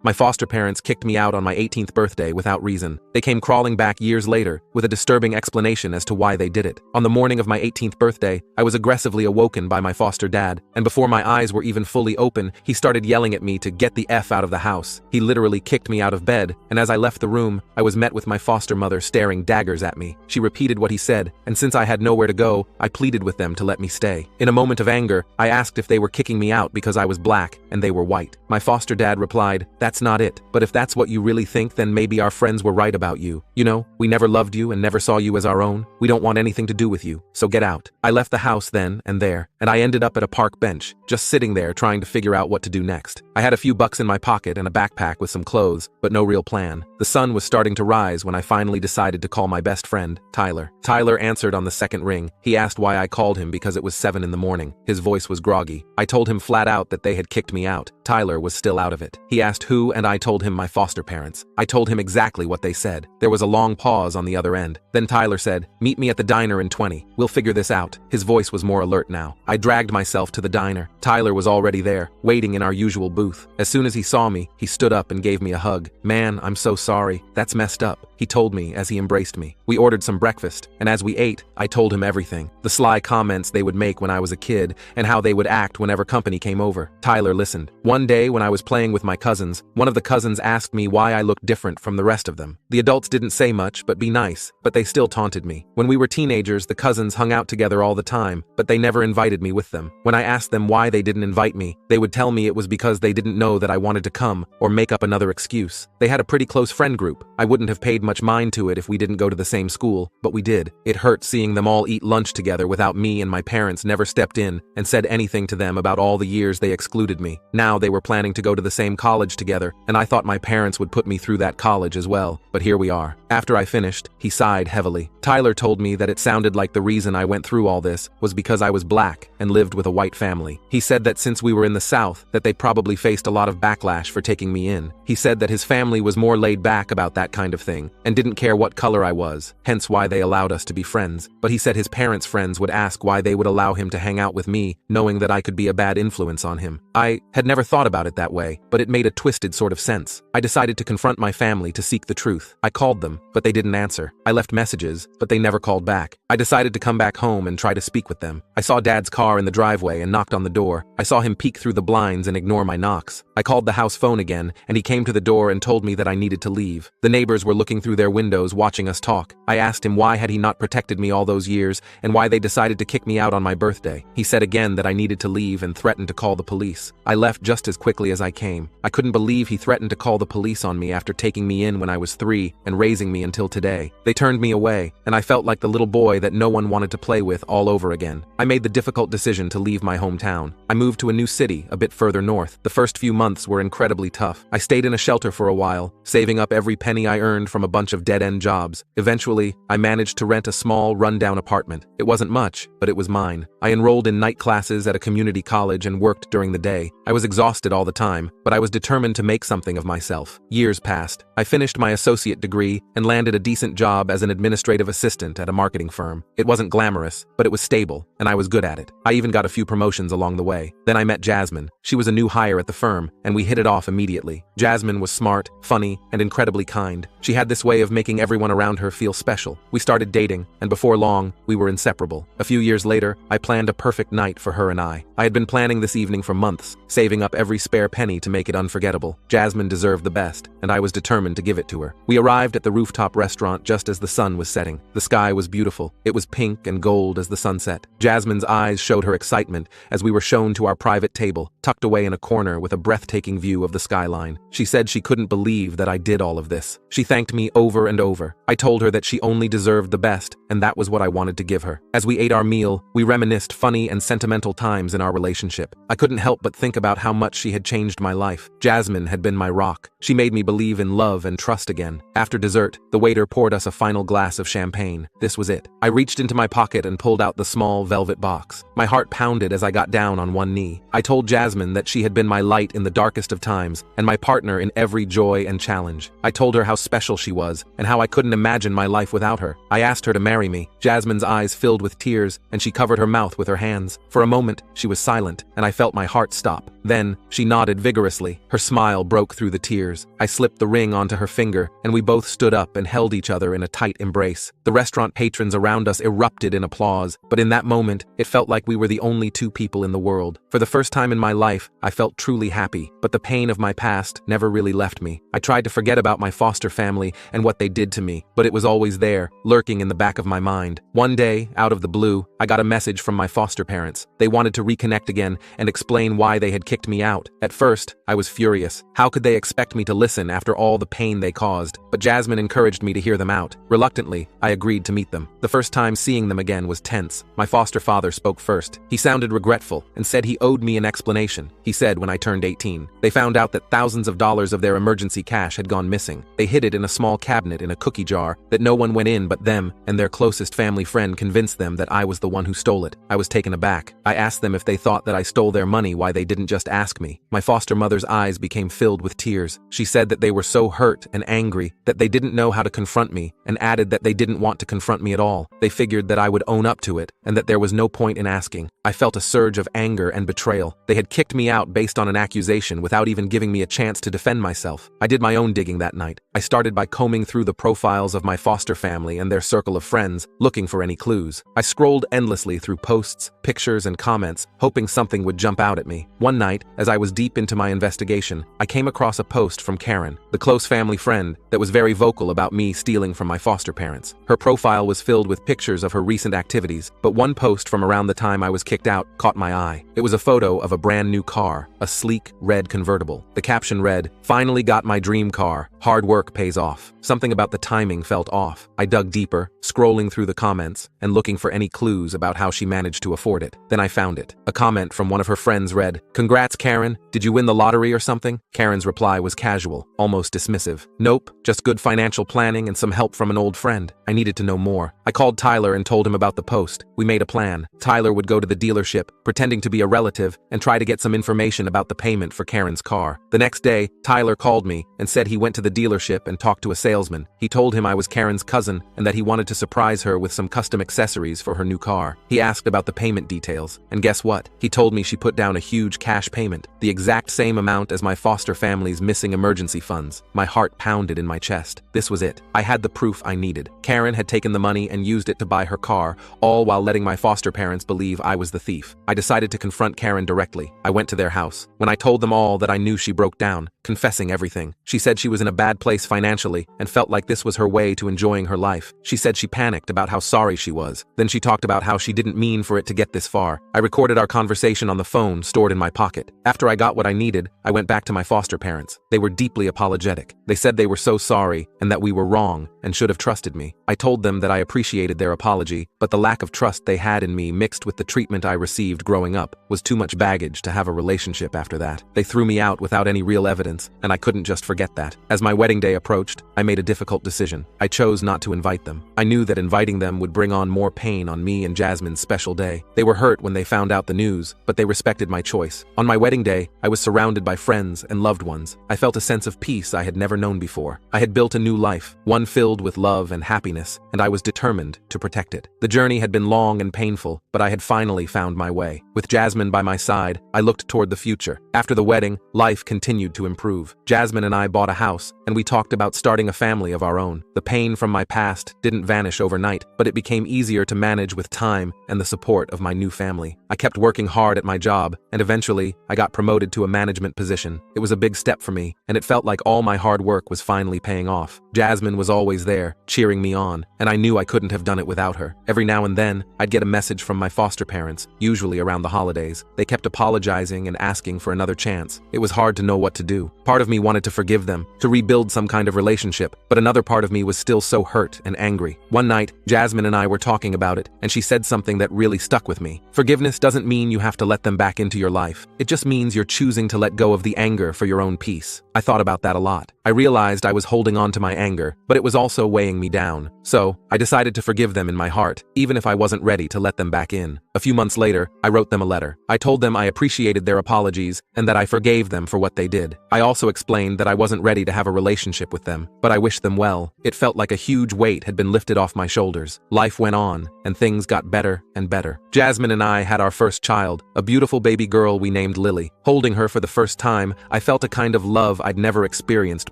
My foster parents kicked me out on my 18th birthday without reason. They came crawling back years later with a disturbing explanation as to why they did it. On the morning of my 18th birthday, I was aggressively awoken by my foster dad, and before my eyes were even fully open, he started yelling at me to get the F out of the house. He literally kicked me out of bed, and as I left the room, I was met with my foster mother staring daggers at me. She repeated what he said, and since I had nowhere to go, I pleaded with them to let me stay. In a moment of anger, I asked if they were kicking me out because I was black and they were white. My foster dad replied, "That's not it, but if that's what you really think, then maybe our friends were right about you. You know, we never loved you and never saw you as our own. We don't want anything to do with you, so get out." I left the house then and there, and I ended up at a park bench, just sitting there trying to figure out what to do next. I had a few bucks in my pocket and a backpack with some clothes, but no real plan. The sun was starting to rise when I finally decided to call my best friend, Tyler. Tyler answered on the second ring. He asked why I called him because it was 7 in the morning. His voice was groggy. I told him flat out that they had kicked me out. Tyler was still out of it. He asked who, and I told him my foster parents. I told him exactly what they said. There was a long pause on the other end. Then Tyler said, "Meet me at the diner in 20. We'll figure this out." His voice was more alert now. I dragged myself to the diner. Tyler was already there, waiting in our usual booth. As soon as he saw me, he stood up and gave me a hug. "Man, I'm so sorry. That's messed up," he told me as he embraced me. We ordered some breakfast, and as we ate, I told him everything. The sly comments they would make when I was a kid, and how they would act whenever company came over. Tyler listened. One day when I was playing with my cousins, one of the cousins asked me why I looked different from the rest of them. The adults didn't say much but be nice, but they still taunted me. When we were teenagers, the cousins hung out together all the time, but they never invited me with them. When I asked them why they didn't invite me, they would tell me it was because they didn't know that I wanted to come, or make up another excuse. They had a pretty close friend group. I wouldn't have paid much mind to it if we didn't go to the same school, but we did. It hurt seeing them all eat lunch together without me, and my parents never stepped in and said anything to them about all the years they excluded me. Now they were planning to go to the same college together, and I thought my parents would put me through that college as well, but here we are. After I finished, he sighed heavily. Tyler told me that it sounded like the reason I went through all this was because I was black and lived with a white family. He said that since we were in the South, that they probably faced a lot of backlash for taking me in. He said that his family was more laid back about that kind of thing, and didn't care what color I was, hence why they allowed us to be friends. But he said his parents' friends would ask why they would allow him to hang out with me, knowing that I could be a bad influence on him. I had never thought about it that way, but it made a twisted sort of sense. I decided to confront my family to seek the truth. I called them, but they didn't answer. I left messages, but they never called back. I decided to come back home and try to speak with them. I saw Dad's car in the driveway and knocked on the door. I saw him peek through the blinds and ignore my knocks. I called the house phone again, and he came to the door and told me that I needed to leave. The neighbors were looking through their windows watching us talk. I asked him why had he not protected me all those years, and why they decided to kick me out on my birthday. He said again that I needed to leave and threatened to call the police. I left just as quickly as I came. I couldn't believe he threatened to call the police on me after taking me in when I was 3 and raising me until today. They turned me away, and I felt like the little boy that no one wanted to play with all over again. I made the difficult decision to leave my hometown. I moved to a new city, a bit further north. The first few months were incredibly tough. I stayed in a shelter for a while, saving up every penny I earned from a bunch of dead-end jobs. Eventually, I managed to rent a small, run-down apartment. It wasn't much, but it was mine. I enrolled in night classes at a community college and worked during the day. I was exhausted all the time, but I was determined to make something of myself. Years passed. I finished my associate degree and landed a decent job as an administrative assistant at a marketing firm. It wasn't glamorous, but it was stable, and I was good at it. I even got a few promotions along the way. Then I met Jasmine. She was a new hire at the firm, and we hit it off immediately. Jasmine was smart, funny, and incredibly kind. She had this way of making everyone around her feel special. We started dating, and before long, we were inseparable. A few years later, I planned a perfect night for her and I. I had been planning this evening for months, saving up every spare penny to make it unforgettable. Jasmine deserved the best, and I was determined to give it to her. We arrived at the rooftop restaurant just as the sun was setting. The sky was beautiful. It was pink and gold as the sunset. Jasmine's eyes showed her excitement as we were shown to our private table, tucked away in a corner with a breathtaking view of the skyline. She said she couldn't believe that I did all of this. She thanked me over and over. I told her that she only deserved the best, and that was what I wanted to give her. As we ate our meal, we reminisced funny and sentimental times in our relationship. I couldn't help but think about how much she had changed my life. Jasmine had been my rock. She made me believe in love and trust again. After dessert, the waiter poured us a final glass of champagne. This was it. I reached into my pocket and pulled out the small velvet box. My heart pounded as I got down on one knee. I told Jasmine that she had been my light in the darkest of times and my partner in every joy and challenge. I told her how special she was and how I couldn't imagine my life without her. I asked her to marry me. Jasmine's eyes filled with tears and she covered her mouth with her hands. For a moment, she was silent and I felt my heart stop. Then, she nodded vigorously. Her smile smile broke through the tears. I slipped the ring onto her finger, and we both stood up and held each other in a tight embrace. The restaurant patrons around us erupted in applause, but in that moment, it felt like we were the only two people in the world. For the first time in my life, I felt truly happy, but the pain of my past never really left me. I tried to forget about my foster family and what they did to me, but it was always there, lurking in the back of my mind. One day, out of the blue, I got a message from my foster parents. They wanted to reconnect again and explain why they had kicked me out. At first, I was furious. How could they expect me to listen after all the pain they caused? But Jasmine encouraged me to hear them out. Reluctantly, I agreed to meet them. The first time seeing them again was tense. My foster father spoke first. He sounded regretful and said he owed me an explanation. He said when I turned 18, they found out that thousands of dollars of their emergency cash had gone missing. They hid it in a small cabinet in a cookie jar that no one went in but them, and their closest family friend convinced them that I was the one who stole it. I was taken aback. I asked them if they thought that I stole their money, why they didn't just ask me. My foster mother's eyes became filled with tears. She said that they were so hurt and angry that they didn't know how to confront me, and added that they didn't want to confront me at all. They figured that I would own up to it, and that there was no point in asking. I felt a surge of anger and betrayal. They had kicked me out based on an accusation without even giving me a chance to defend myself. I did my own digging that night. I started by combing through the profiles of my foster family and their circle of friends, looking for any clues. I scrolled endlessly through posts, pictures, and comments, hoping something would jump out at me. One night, as I was deep into my investigation, I came across a post from Karen, the close family friend that was very vocal about me stealing from my foster parents. Her profile was filled with pictures of her recent activities, but one post from around the time I was kicked out caught my eye. It was a photo of a brand new car, a sleek, red convertible. The caption read, "Finally got my dream car. Hard work pays off." Something about the timing felt off. I dug deeper, scrolling through the comments and looking for any clues about how she managed to afford it. Then I found it. A comment from one of her friends read, "Congrats, Karen. Did you win the lottery or something?" Karen's reply was casual, almost dismissive. "Nope, just good financial planning and some help from an old friend." I needed to know more. I called Tyler and told him about the post. We made a plan. Tyler would go to the dealership, pretending to be a relative, and try to get some information about the payment for Karen's car. The next day, Tyler called me and said he went to the dealership and talked to a salesman. He told him I was Karen's cousin and that he wanted to surprise her with some custom accessories for her new car. He asked about the payment details, and guess what? He told me she put down a huge cash payment, the exact same amount as my foster family's missing emergency funds. My heart pounded in my chest. This was it. I had the proof I needed. Karen had taken the money and used it to buy her car, all while letting my foster parents believe I was the thief. I decided to confront Karen directly. I went to their house. When I told them all that I knew, she broke down, confessing everything. She said she was in a bad place financially and felt like this was her way to enjoying her life. She said she panicked about how sorry she was. Then she talked about how she didn't mean for it to get this far. I recorded our conversation on the phone stored in my pocket. After I got what I needed, I went back to my foster parents. They were deeply apologetic. They said they were so sorry and that we were wrong and should have trusted me. I told them that I appreciated their apology, but the lack of trust they had in me mixed with the treatment I received growing up was too much baggage to have a relationship after that. They threw me out without any real evidence, and I couldn't just forget that. As my wedding day approached, I made a difficult decision. I chose not to invite them. I knew that inviting them would bring on more pain on me and Jasmine's special day. They were hurt when they found out the news, but they respected my choice. On my wedding day, I was surrounded by friends and loved ones. I felt a sense of peace I had never known before. I had built a new life, one filled with love and happiness, and I was determined to protect it. The journey had been long and painful, but I had finally found my way. With Jasmine by my side, I looked toward the future. After the wedding, life continued to improve. Jasmine and I bought a house, and we talked about starting a family of our own. The pain from my past didn't vanish overnight, but it became easier to manage with time and the support of my new family. I kept working hard at my job, and eventually, I got promoted to a management position. It was a big step for me, and it felt like all my hard work was finally paying off. Jasmine was always there, cheering me on, and I knew I couldn't have done it without her. Every now and then, I'd get a message from my foster parents, usually around the holidays. They kept apologizing and asking for another chance. It was hard to know what to do. Part of me wanted to forgive them, to rebuild some kind of relationship, but another part of me was still so hurt and angry. One night, Jasmine and I were talking about it, and she said something that really stuck with me. Forgiveness doesn't mean you have to let them back into your life. It just means you're choosing to let go of the anger for your own peace. I thought about that a lot. I realized I was holding on to my anger, but it was also weighing me down. So, I decided to forgive them in my heart, even if I wasn't ready to let them back in. A few months later, I wrote them a letter. I told them I appreciated their apologies and that I forgave them for what they did. I also explained that I wasn't ready to have a relationship with them, but I wished them well. It felt like a huge weight had been lifted off my shoulders. Life went on, and things got better and better. Jasmine and I had our first child, a beautiful baby girl we named Lily. Holding her for the first time, I felt a kind of love I'd never experienced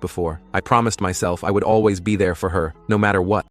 before. I promised myself I would always be there for her, no matter what.